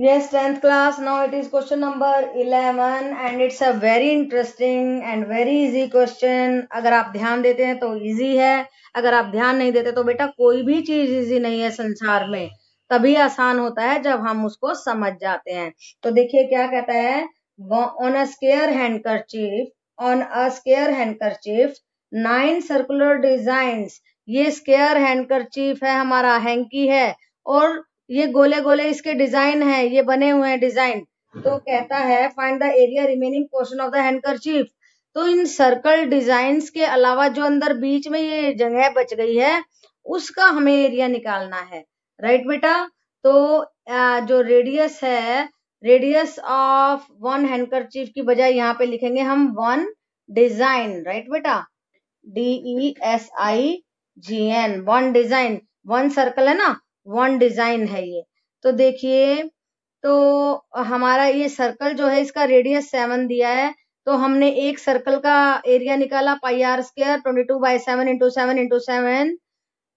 Yes, 10th class. Now it is question number 11 and it's a very interesting and very easy question. अगर आप ध्यान देते हैं तो easy है, अगर आप ध्यान नहीं देते तो बेटा कोई भी चीज easy नहीं है संसार में, तभी आसान होता है जब हम उसको समझ जाते हैं। तो देखिए क्या कहता है, on a square handkerchief 9 circular designs। ये स्क्वायर हैंडकरचीफ है, हमारा हैंकी है, और ये गोले गोले इसके डिजाइन है, ये बने हुए हैं डिजाइन। तो कहता है find the area remaining portion of the handkerchief. तो इन सर्कल डिजाइन्स के अलावा जो अंदर बीच में ये जगह बच गई है उसका हमें एरिया निकालना है। राइट बेटा, तो जो रेडियस है, रेडियस ऑफ वन हैंडकरचीफ की बजाय यहाँ पे लिखेंगे हम वन डिजाइन। राइट बेटा, DESIGN, one design, one circle है ना, वन डिजाइन है ये। तो देखिए, तो हमारा ये सर्कल जो है इसका रेडियस 7 दिया है, तो हमने एक सर्कल का एरिया निकाला pi r square 22/7 into 7 into 7,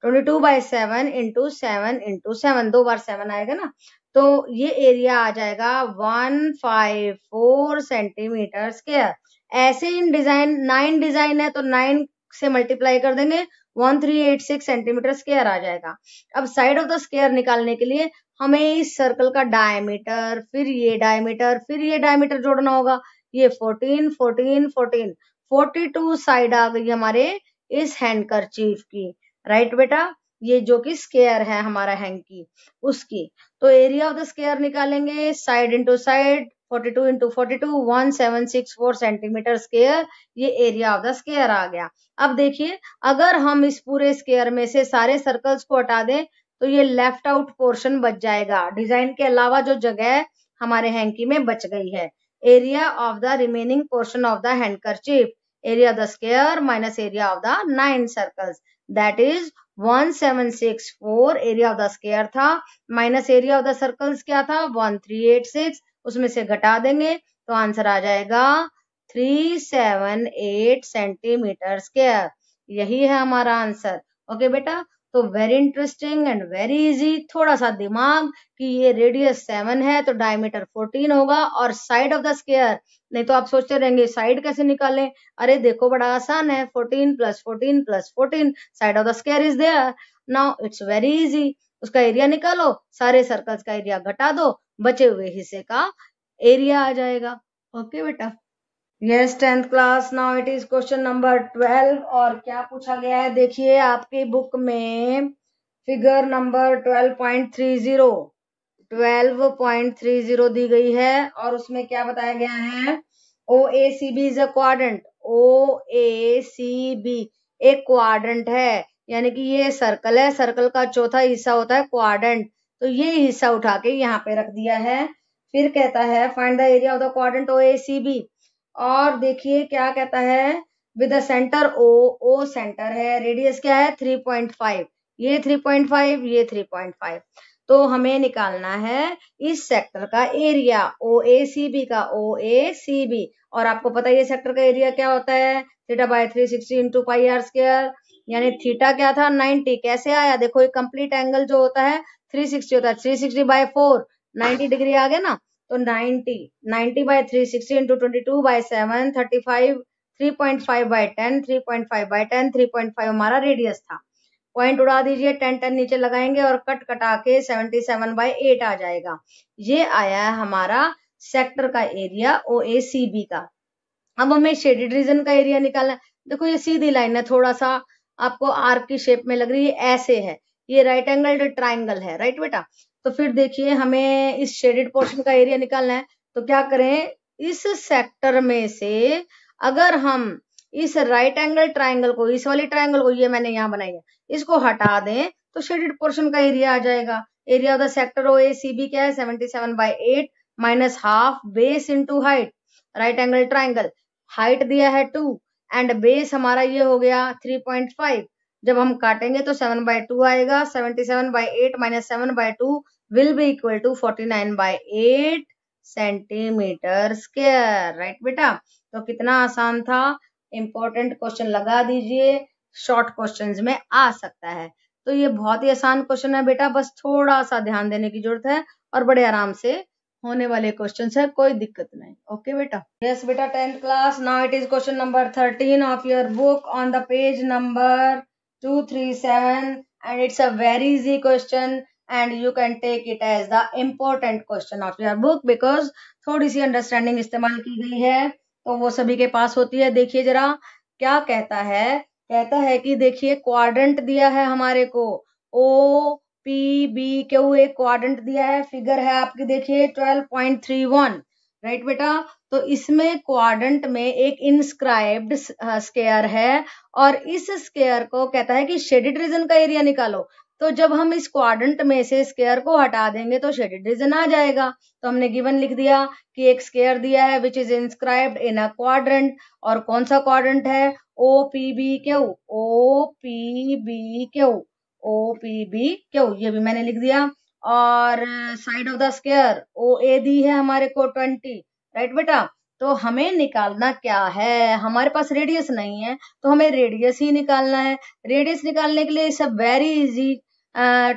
22/7 into 7 into 7, 2 बार 7 आएगा ना, तो ये एरिया आ जाएगा 154 सेंटीमीटर स्क्वायर। ऐसे इन डिजाइन 9 डिजाइन है तो 9 से मल्टीप्लाई कर देंगे, 1386 सेंटीमीटर स्क्वायर आ जाएगा। अब साइड ऑफ द स्क्वायर निकालने के लिए हमें इस सर्कल का डायमीटर, फिर ये डायमीटर, फिर ये डायमीटर जोड़ना होगा। ये 14 14 14 42 साइड आ गई हमारे इस हैंडकरचीफ की। राइट बेटा, ये जो कि स्क्वायर है हमारा हैंकी उसकी। तो एरिया ऑफ द स्क्वायर निकालेंगे, side into side, 42 into 42, 1764 centimetre square, ये एरिया ऑफ द स्क्वायर आ गया। अब देखिए, अगर हम इस पूरे स्क्वायर में से सारे सर्कल्स को हटा दें तो ये लेफ्ट आउट पोर्शन बच जाएगा, डिजाइन के अलावा जो जगह हमारे हैंकी में बच गई है। Area of the remaining portion of the handkerchief, area of the square minus area of the 9 circles, that is 1764 area of the square था, minus area of the circles क्या था 1386, उसमें से घटा देंगे तो आंसर आ जाएगा 378 सेंटीमीटर स्क्वायर। यही है हमारा आंसर। ओके बेटा, तो very interesting and very easy. थोड़ा सा दिमाग कि ये रेडियस 7 है तो डायमीटर 14 होगा, और साइड ऑफ द स्क्वायर, नहीं तो आप सोचते रहेंगे साइड कैसे निकालें। अरे देखो बड़ा आसान है, 14 + 14 + 14, side of the square is there. Now it's very easy, उसका एरिया निकालो, सारे सर्कल्स का एरिया घटा दो, बचे हुए हिस्से का एरिया आ जाएगा। ओके बेटा। Yes 10th class. Now it is question number 12। और क्या पूछा गया है, देखिए आपकी बुक में फिगर नंबर 12.30 दी गई है, और उसमें क्या बताया गया है, OACB is a quadrant. OACB एक क्वाड्रेंट है, यानी कि ये सर्कल है, सर्कल का चौथा हिस्सा होता है क्वाड्रेंट, तो ये हिस्सा उठा के यहाँ पे रख दिया है। फिर कहता है find the area of the quadrant OACB। और देखिए क्या कहता है, with the centre O centre है, रेडियस क्या है 3.5, ये 3.5, ये 3.5, तो हमें निकालना है इस सेक्टर का एरिया OACB का, OACB। और आपको पता है ये सेक्टर का एरिया क्या होता है, θ/360 इंटू पाई आर स्क्वायर, यानी थीटा क्या था 90। कैसे आया, देखो ये कंप्लीट एंगल जो होता है 360 होता है, 360/4, 90 डिग्री आ गया ना, तो 90/360 इंटू 22/7, 35, 3.5/10, 3.5/10, 3.5 हमारा रेडियस था। पॉइंट उड़ा दीजिए, 10 10 नीचे लगाएंगे और कट कटा के 77/8 आ जाएगा। ये आया है हमारा सेक्टर का एरिया OACB का। अब हमें शेडेड रीजन का एरिया निकालना है। देखो ये सीधी लाइन है, थोड़ा सा आपको आर्क की शेप में लग रही है, ऐसे है, ये राइट एंगल ट्राइंगल है। राइट बेटा, तो फिर देखिए हमें इस शेडेड पोर्शन का एरिया निकालना है, तो क्या करें, इस सेक्टर में से अगर हम इस राइट एंगल ट्राइंगल को, इस वाली ट्राइंगल को, ये मैंने यहाँ बनाई है, इसको हटा दें तो शेडेड पोर्शन का एरिया आ जाएगा। Area of the sector OACB क्या है 77/8 minus half base into height, right angle triangle, height दिया है 2 एंड बेस हमारा ये हो गया 3.5। जब हम काटेंगे तो 7/2 आएगा, 77/8 minus 7/2 will be equal to 49/8 centimetre square. Right बेटा, तो कितना आसान था। इंपॉर्टेंट क्वेश्चन लगा दीजिए, शॉर्ट क्वेश्चंस में आ सकता है। तो ये बहुत ही आसान क्वेश्चन है बेटा, बस थोड़ा सा ध्यान देने की जरूरत है और बड़े आराम से होने वाले क्वेश्चन है, कोई दिक्कत नहीं। ओके बेटा। यस बेटा 10th class, now it is question number 13 of your book on the page number 237 and it's a very easy question and you can take it as the important question of your book because थोड़ी सी understanding इस्तेमाल की गई है तो वो सभी के पास होती है। देखिए जरा क्या कहता है कि देखिए क्वाड्रेंट दिया है हमारे को, ओ पी बी क्यू एक क्वाड्रेंट दिया है, फिगर है आपकी देखिए 12.31, राइट बेटा। तो इसमें क्वाड्रेंट में एक इंस्क्राइब्ड स्क्वायर है और इस स्क्वायर को कहता है कि शेडेड रीजन का एरिया निकालो। तो जब हम इस क्वाड्रेंट में से स्क्वायर को हटा देंगे तो शेडेड रीजन आ जाएगा। तो हमने गिवन लिख दिया कि एक स्क्वायर दिया है which is inscribed in a quadrant, और कौन सा क्वाड्रेंट है, O P B Q, O P B Q, O P B Q, ये भी मैंने लिख दिया। और side of the square O A दी है हमारे को 20, राइट बेटा। तो हमें निकालना क्या है, हमारे पास रेडियस नहीं है तो हमें रेडियस ही निकालना है। रेडियस निकालने के लिए it's a very easy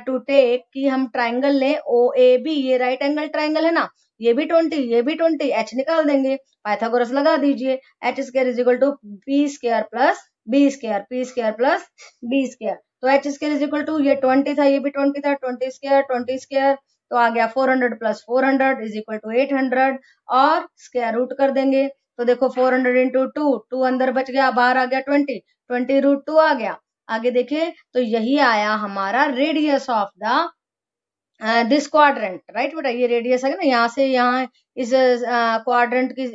to take कि हम ट्राइंगल लें ओ ए बी, ये राइट एंगल ट्राइंगल है ना, ये भी 20 ये भी 20, एच निकाल देंगे, पाइथागोरस लगा दीजिए, h square is equal to P square plus B square, p square plus B square. तो h square is equal to ये 20 था, ये भी 20 था, 20 स्क्वायर तो आ गया 400 प्लस 400 इज इक्वल टू 800 और स्क्वायर रूट कर देंगे। तो देखो 400 इंटू 2 अंदर बच गया, बाहर आ गया 20 रूट 2 आ गया। आगे देखिए तो यही आया हमारा radius of the this quadrant, right बेटा। ये रेडियस है ना, यहाँ से यहाँ इस क्वाड्रेंट की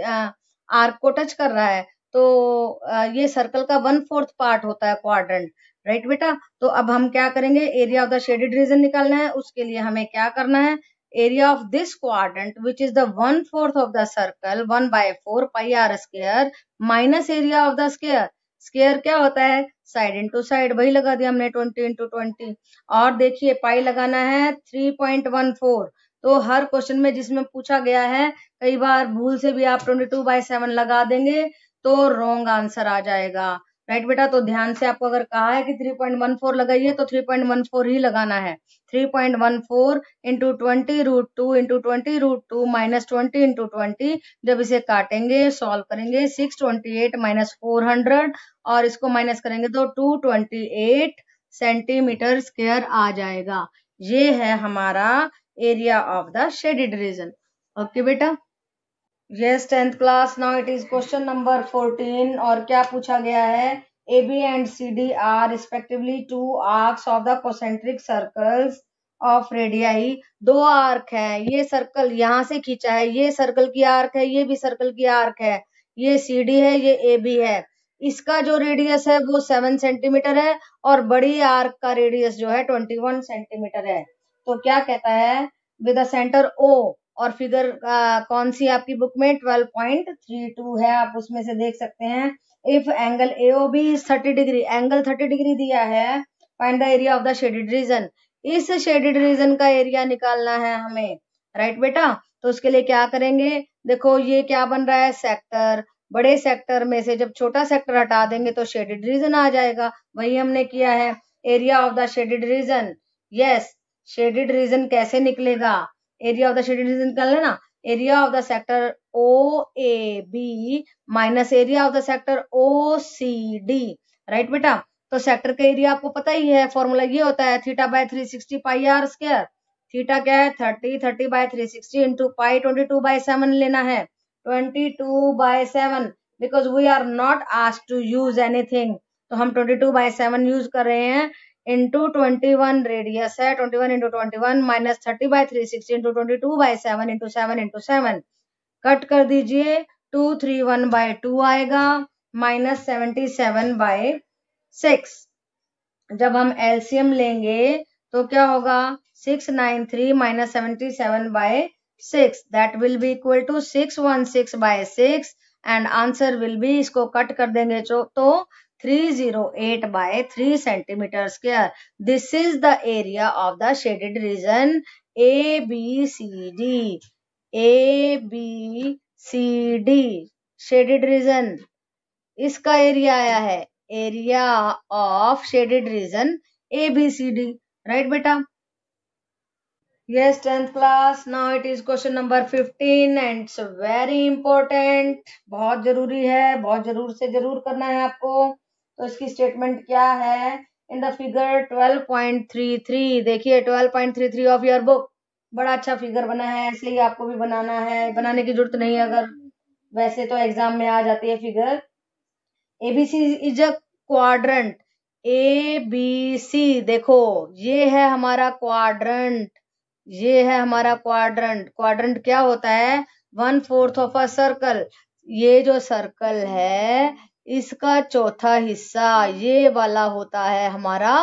आर्क को टच कर रहा है तो ये सर्कल का 1/4 पार्ट होता है क्वाड्रेंट, राइट बेटा। तो अब हम क्या करेंगे, area of the shaded region निकालना है। उसके लिए हमें क्या करना है, area of this quadrant which is the 1/4 of the circle 1/4 pi r square minus area of the square. Square क्या होता है, साइड इंटू साइड, वही लगा दिया हमने 20 इंटू 20। और देखिए पाई लगाना है 3.14। तो हर क्वेश्चन में जिसमें पूछा गया है कई बार भूल से भी आप 22/7 लगा देंगे तो रॉन्ग आंसर आ जाएगा, राइट बेटा। तो ध्यान से आपको अगर कहा है कि 3.14 लगाइए तो 3.14 ही लगाना है। 3.14 into 20 root 2 into 20 root 2 minus 20 into 20, जब इसे काटेंगे सॉल्व करेंगे 628 माइनस 400 और इसको माइनस करेंगे तो 228 सेंटीमीटर स्क्वायर आ जाएगा। ये है हमारा area of the shaded region. Okay बेटा। Yes 10th class, now it is question number 14 और क्या पूछा गया है, A B and C D are respectively two arcs of the concentric circles of radii. दो आर्क है, ये सर्कल यहाँ से खींचा है, ये सर्कल की आर्क है, ये भी सर्कल की आर्क है, ये सी डी है, ये ए बी है। इसका जो रेडियस है वो 7 सेंटीमीटर है और बड़ी आर्क का रेडियस जो है 21 सेंटीमीटर है। तो क्या कहता है, विद सेंटर ओ, और फिगर कौन सी आपकी बुक में 12.32 है, आप उसमें से देख सकते हैं। If angle AOB is 30 degree, angle 30 degree दिया है, find the area of the shaded reason. इस शेडेड रीजन का एरिया निकालना है हमें, राइट बेटा। तो उसके लिए क्या करेंगे, देखो ये क्या बन रहा है, सेक्टर। बड़े सेक्टर में से जब छोटा सेक्टर हटा देंगे तो शेडेड रीजन आ जाएगा, वही हमने किया है। Area of the shaded region, yes shaded region कैसे निकलेगा, area of the shaded region निकालना ना, area of the sector O A B minus area of the sector O C D, right बेटा। तो सेक्टर का एरिया आपको पता ही है, फॉर्मूला ये होता है θ/360 पाई आर स्क्वायर। थीटा क्या है 30/360 इंटू पाई 22/7 लेना है, 22/7 because we are not asked to use anything, तो हम 22/7 यूज कर रहे हैं। इंटू 21 रेडियस है, 21 into 21 minus 30/360 into 22/7 into 7 into 7, cut कर दीजिए 231/2 आएगा माइनस 77/6। जब हम एलसीएम लेंगे तो क्या होगा, 693 minus 77/6 that will be equal to 616/6 and answer will be, इसको कट कर देंगे तो 308/3 centimetre square. This is the area of the shaded region A B C D, A B C D shaded region, इसका area आया है, area of shaded region ABCD, right बेटा। Yes, 10th class. Now it is question number 15 and it's very important. बहुत जरूरी है, बहुत जरूर से जरूर करना है आपको। तो इसकी स्टेटमेंट क्या है? इन द फिगर 12.33, देखिए 12.33 ऑफ योर बुक। बड़ा अच्छा फिगर बना है, इसलिए आपको भी बनाना है। बनाने की जरूरत नहीं है, अगर वैसे तो एग्जाम में आ जाती है figure. ABC is a quadrant. A B C, देखो ये है हमारा क्वाड्रंट, ये है हमारा क्वाड्रंट। क्वाड्रंट क्या होता है? 1/4 ऑफ अ सर्कल। ये जो सर्कल है इसका चौथा हिस्सा ये वाला होता है हमारा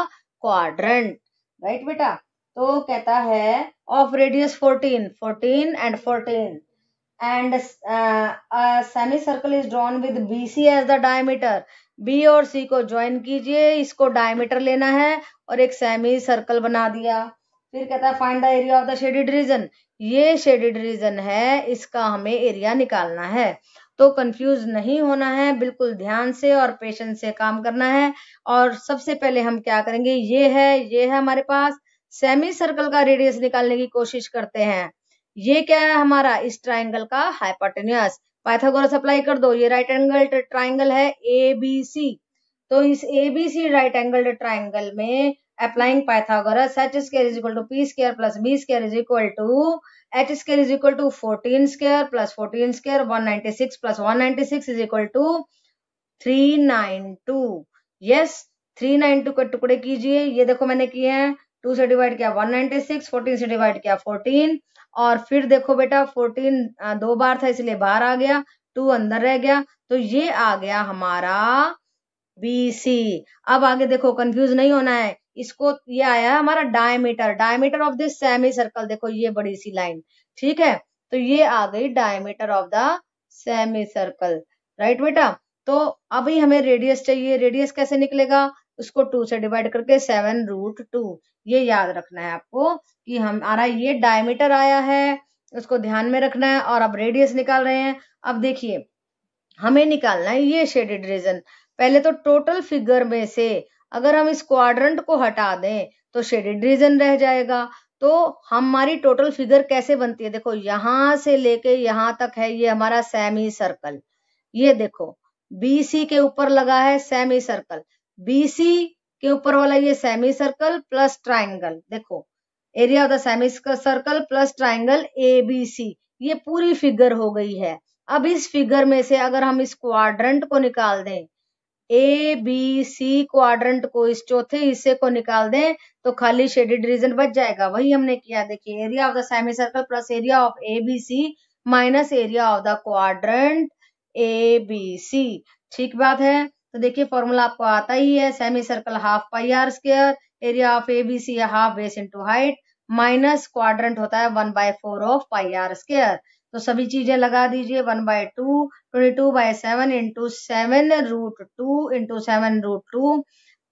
क्वाड्रंट। राइट बेटा? तो कहता है of radius 14 and 14 and a semicircle is drawn with BC as the diameter। B और C को ज्वाइन कीजिए, इसको डायमीटर लेना है और एक सेमी सर्कल बना दिया। फिर कहता है find the area of the shaded reason. ये शेडेड रीजन है, इसका हमें एरिया निकालना है। तो कंफ्यूज नहीं होना है, बिल्कुल ध्यान से और पेशेंस से काम करना है। और सबसे पहले हम क्या करेंगे, ये है हमारे पास सेमी सर्कल का रेडियस निकालने की कोशिश करते हैं। ये क्या है हमारा? इस ट्राइंगल का हाइपोटेन्यूज। पाइथागोरस अप्लाई कर दो, ये राइट एंगल ट्राइंगल है एबीसी। तो इस एबीसी राइट एंगल ट्राइंगल में applying Pythagoras, H square is equal to P square plus B square is equal to H square is equal to 14 square plus 14 square 196 plus 196 is equal to 392। Yes, 392 के टुकड़े कीजिए। ये देखो मैंने किए हैं, 2 से डिवाइड किया 196, 14 से डिवाइड किया 14, और फिर देखो बेटा 14 दो बार था इसलिए बाहर आ गया, 2 अंदर रह गया, तो ये आ गया हमारा BC। अब आगे देखो, कंफ्यूज नहीं होना है, इसको ये आया हमारा diameter, diameter of this semi circle. देखो ये बड़ी सी लाइन, ठीक है, तो ये आ गई diameter of the semi circle. Right बेटा? तो अभी हमें रेडियस चाहिए। रेडियस कैसे निकलेगा? उसको 2 से डिवाइड करके 7√2। ये याद रखना है आपको कि हमारा ये डायमीटर आया है, उसको ध्यान में रखना है। और अब रेडियस निकाल रहे हैं। अब देखिए हमें निकालना है ये शेडेड रीजन। पहले तो टोटल फिगर में से अगर हम इस क्वाड्रंट को हटा दें तो शेडेड रीजन रह जाएगा। तो हमारी टोटल फिगर कैसे बनती है? देखो यहां से लेके यहां तक है ये हमारा सेमी सर्कल। ये देखो BC के ऊपर लगा है सेमी सर्कल, BC के ऊपर वाला ये सेमी सर्कल प्लस ट्राइंगल। देखो area of the semi circle plus triangle ABC, ये पूरी फिगर हो गई है। अब इस फिगर में से अगर हम इस क्वाड्रंट को निकाल दें, ABC क्वाड्रंट को, इस चौथे हिस्से को निकाल दें, तो खाली शेडेड रीजन बच जाएगा। वही हमने किया। देखिए area of the semi circle plus area of ABC minus area of the quadrant ABC। ठीक बात है? तो देखिए फॉर्मूला आपको आता ही है, semi circle half pi r square, area of ABC half base into height, minus quadrant होता है 1/4 ऑफ पाई आर स्क्वायर। तो सभी चीजें लगा दीजिए, 1/2 22/7 into 7√2 into 7√2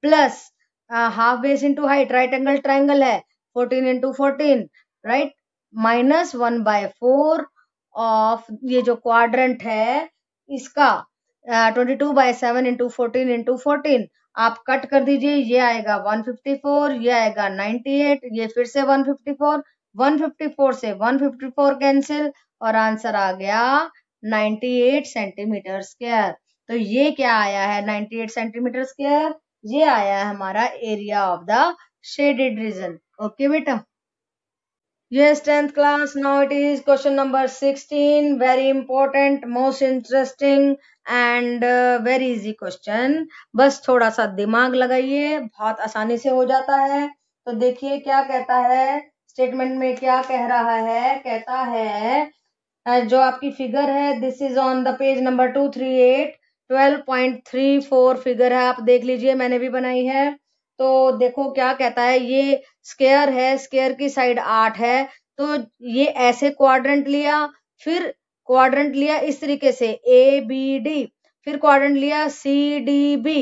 plus half base into height, right angle triangle है, 14 इंटू 14, राइट, माइनस 1/4 ऑफ ये जो क्वाड्रंट है इसका 22/7 इंटू 14 इंटू 14। आप कट कर दीजिए, ये आएगा 154, ये आएगा 98, ये फिर से 154, 154 से 154 कैंसिल, और आंसर आ गया 98 सेंटीमीटर स्क्वायर। तो ये क्या आया है? 98 सेंटीमीटर स्क्वायर। ये आया है हमारा area of the shaded region. Okay बेटा? Yes, 10th class. Now it is question number 16. Very important, most interesting and very easy question. बस थोड़ा सा दिमाग लगाइए, बहुत आसानी से हो जाता है। तो देखिए क्या कहता है, स्टेटमेंट में क्या कह रहा है? कहता है जो आपकी फिगर है, this is on the page number 238, 12.34 figure है, आप देख लीजिए, मैंने भी बनाई है। तो देखो क्या कहता है, ये स्क्वायर है, स्क्वायर की साइड 8 है, तो ये ऐसे क्वाड्रेंट लिया, फिर क्वाड्रेंट लिया इस तरीके से ABD, फिर क्वाड्रेंट लिया CDB।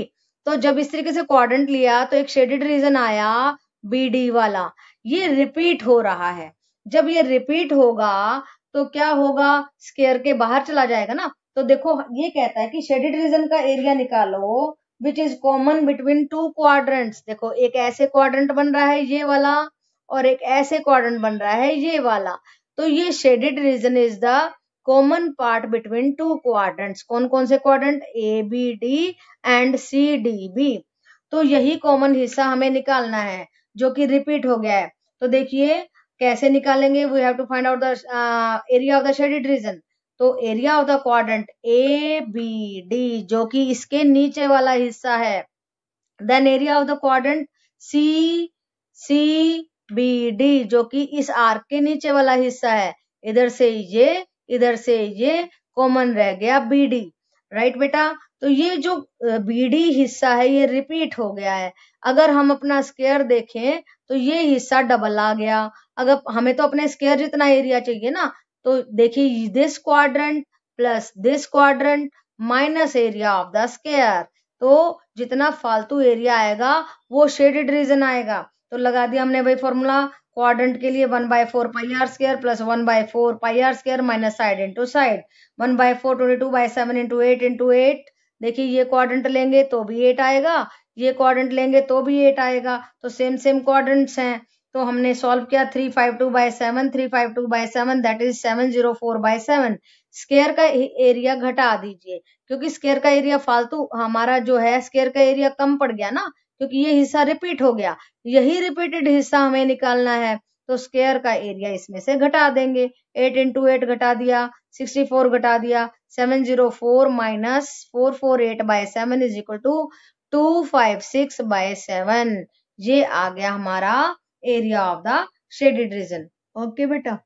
तो जब इस तरीके से क्वाड्रेंट लिया तो एक शेडेड रीजन आया BD वाला। ये रिपीट हो रहा है। जब ये रिपीट होगा तो क्या होगा? स्क्वायर के बाहर चला जाएगा ना। तो देखो ये कहता है कि शेडेड रीजन का एरिया निकालो which is common between two quadrants. देखो एक ऐसे क्वाड्रेंट बन रहा है ये वाला, और एक ऐसे क्वाड्रेंट बन रहा है ये वाला। तो ये shaded region is the common part between two quadrants. कौन कौन से quadrant? A B D and C D B. तो यही कॉमन हिस्सा हमें निकालना है जो कि रिपीट हो गया है। तो देखिए कैसे निकालेंगे, we have to find out the area of the shaded region. तो area of the quadrant A B D जो कि इसके नीचे वाला हिस्सा है, then area of the quadrant C C B D जो कि इस आर्क के नीचे वाला हिस्सा है। इधर से ये कॉमन रह गया बी डी, राइट बेटा। तो ये जो बी डी हिस्सा है ये रिपीट हो गया है। अगर हम अपना स्क्वायर देखें तो ये हिस्सा डबल आ गया। अगर हमें तो अपने स्क्वायर जितना एरिया चाहिए ना, तो देखिए this quadrant plus this quadrant minus area of the square. तो जितना फालतू एरिया आएगा वो शेडेड रीजन आएगा। तो लगा दिया हमने भाई फॉर्मूला क्वाड्रेंट के लिए 1/4 pi r square plus 1/4 pi r square minus side into side. 1/4 22/7 into 8 into 8। देखिए ये क्वाड्रेंट लेंगे तो भी 8 आएगा, ये क्वाड्रेंट लेंगे तो भी 8 आएगा। तो सेम सेम क्वाड्रेंट्स हैं। तो हमने सॉल्व किया 352/7 352/7 दैट इज 704/7। स्क्वायर का एरिया घटा दीजिए क्योंकि स्क्वायर का एरिया फालतू हमारा जो है स्क्वायर का एरिया कम पड़ गया ना, क्योंकि ये हिस्सा रिपीट हो गया। यही रिपीटेड हिस्सा हमें निकालना है। तो स्क्वायर का एरिया इसमें से घटा देंगे। 8 इंटू 8 घटा दिया, 64 घटा दिया, 704 माइनस 448/7 इज इक्वल टू 256/7। ये आ गया हमारा area of the shaded region. Okay बेटा।